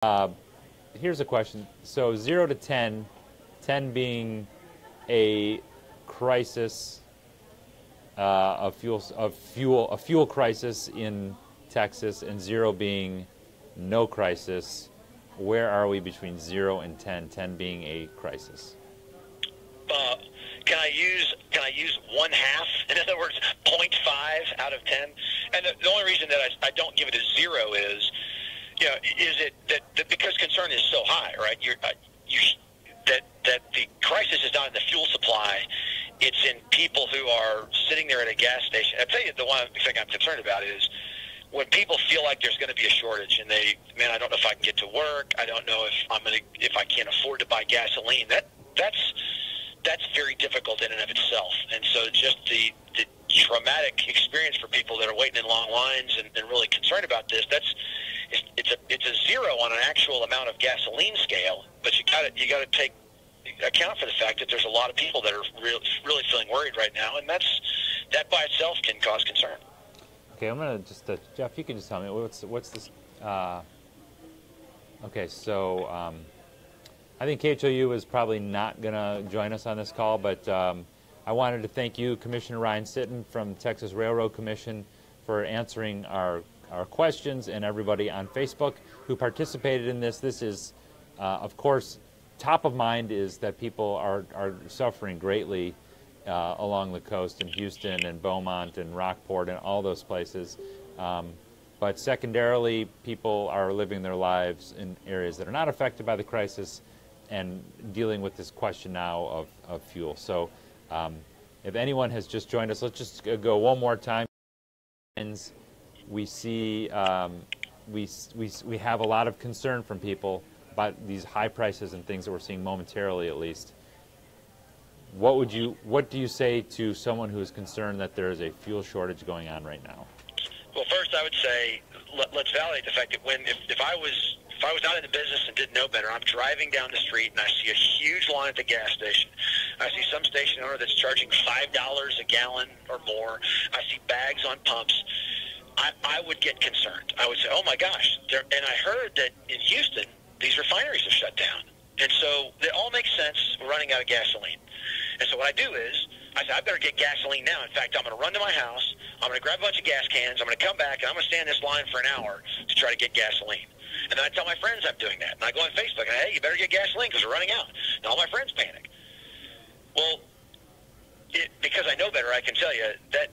Here's a question. So 0 to 10, 10 being a crisis, a fuel crisis in Texas, and 0 being no crisis. Where are we between 0 and 10? 10 being a crisis. Can I use 1/2? In other words, 0.5 out of 10. And the only reason that I don't give it a 0 is, is it that because concern is so high, right? That the crisis is not in the fuel supply; it's in people who are sitting there at a gas station. I'll tell you, the one thing I'm concerned about is when people feel like there's going to be a shortage, and I don't know if I can get to work. I don't know if I can't afford to buy gasoline. That's very difficult in and of itself. And so just the traumatic experience for people that are waiting in long lines and really concerned about this, it's a 0 on an actual amount of gasoline scale, but you got to take account for the fact that there's a lot of people that are really feeling worried right now, and that by itself can cause concern. Okay, I'm gonna just Jeff, you can just tell me what's this. Okay, so I think KHOU is probably not gonna join us on this call, but I wanted to thank you, Commissioner Ryan Sitton from Texas Railroad Commission, for answering our questions, and everybody on Facebook who participated in this. This is, of course, top of mind is that people are suffering greatly along the coast in Houston and Beaumont and Rockport and all those places. But secondarily, people are living their lives in areas that are not affected by the crisis and dealing with this question now of fuel. So if anyone has just joined us, let's just go one more time. We see we have a lot of concern from people about these high prices and things that we're seeing momentarily, at least. What do you say to someone who is concerned that there is a fuel shortage going on right now? Well, first I would say let's validate the fact that if I was not in the business and didn't know better, I'm driving down the street and I see a huge line at the gas station. I see some station owner that's charging $5 a gallon or more. I see bags on pumps. I would get concerned. I would say, oh my gosh. And I heard that in Houston, these refineries have shut down. And so it all makes sense. We're running out of gasoline. And so what I do is, I said, I better get gasoline now. In fact, I'm going to run to my house. I'm going to grab a bunch of gas cans. I'm going to come back, and I'm going to stand in this line for an hour to try to get gasoline. And then I tell my friends I'm doing that. And I go on Facebook and, hey, you better get gasoline because we're running out. And all my friends panic. Well, because I know better, I can tell you that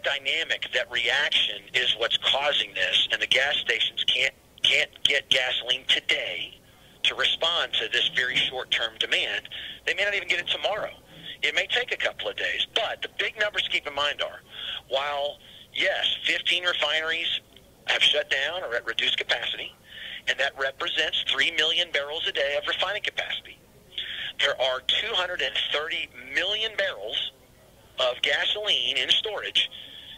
dynamic, that reaction is what's causing this. And the gas stations can't get gasoline today to respond to this very short-term demand. They may not even get it tomorrow. It may take a couple of days. But the big numbers to keep in mind are, while, yes, 15 refineries have shut down or at reduced capacity, and that represents 3 million barrels a day of refining capacity, there are 230 million barrels of gasoline in storage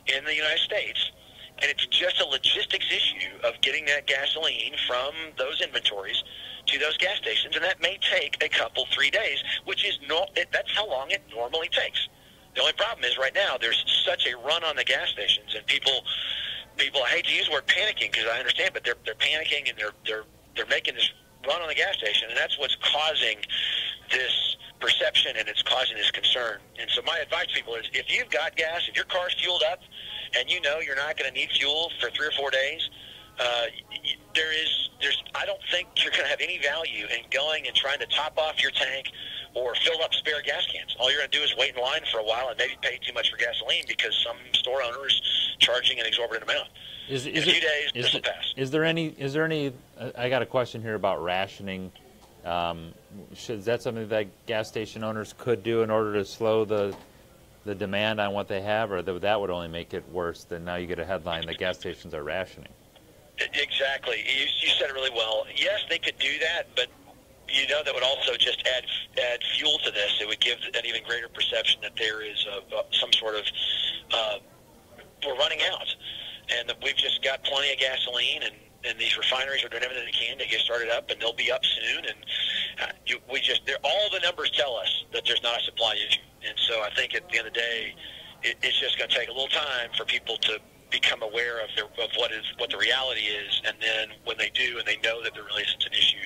in the United States. And it's just a logistics issue of getting that gasoline from those inventories to those gas stations, and that may take a couple, 3 days, which is that's how long it normally takes. The only problem is right now there's such a run on the gas stations, and people I hate to use the word panicking because I understand, but they're panicking and they're making this run on the gas station, and that's what's causing this perception and it's causing this concern. And so my advice to people is, if you've got gas, if your car's fueled up, and you know you're not going to need fuel for 3 or 4 days, I don't think you're going to have any value in going and trying to top off your tank or fill up spare gas cans. All you're going to do is wait in line for a while and maybe pay too much for gasoline because some store owner is charging an exorbitant amount. In a few days, this will pass. Is there any? I got a question here about rationing. Is that something that gas station owners could do in order to slow the demand on what they have, or that would only make it worse? Then now you get a headline that gas stations are rationing. Exactly. You said it really well. Yes, they could do that, but that would also just add fuel to this. It would give an even greater perception that there is some sort of we're running out, and that we've just got plenty of gasoline, and these refineries are doing everything they can to get started up, and they'll be up soon. And all the numbers tell us that there's not a supply issue, and so I think at the end of the day, it's just going to take a little time for people to become aware of what the reality is, and then when they do and they know that there really isn't an issue,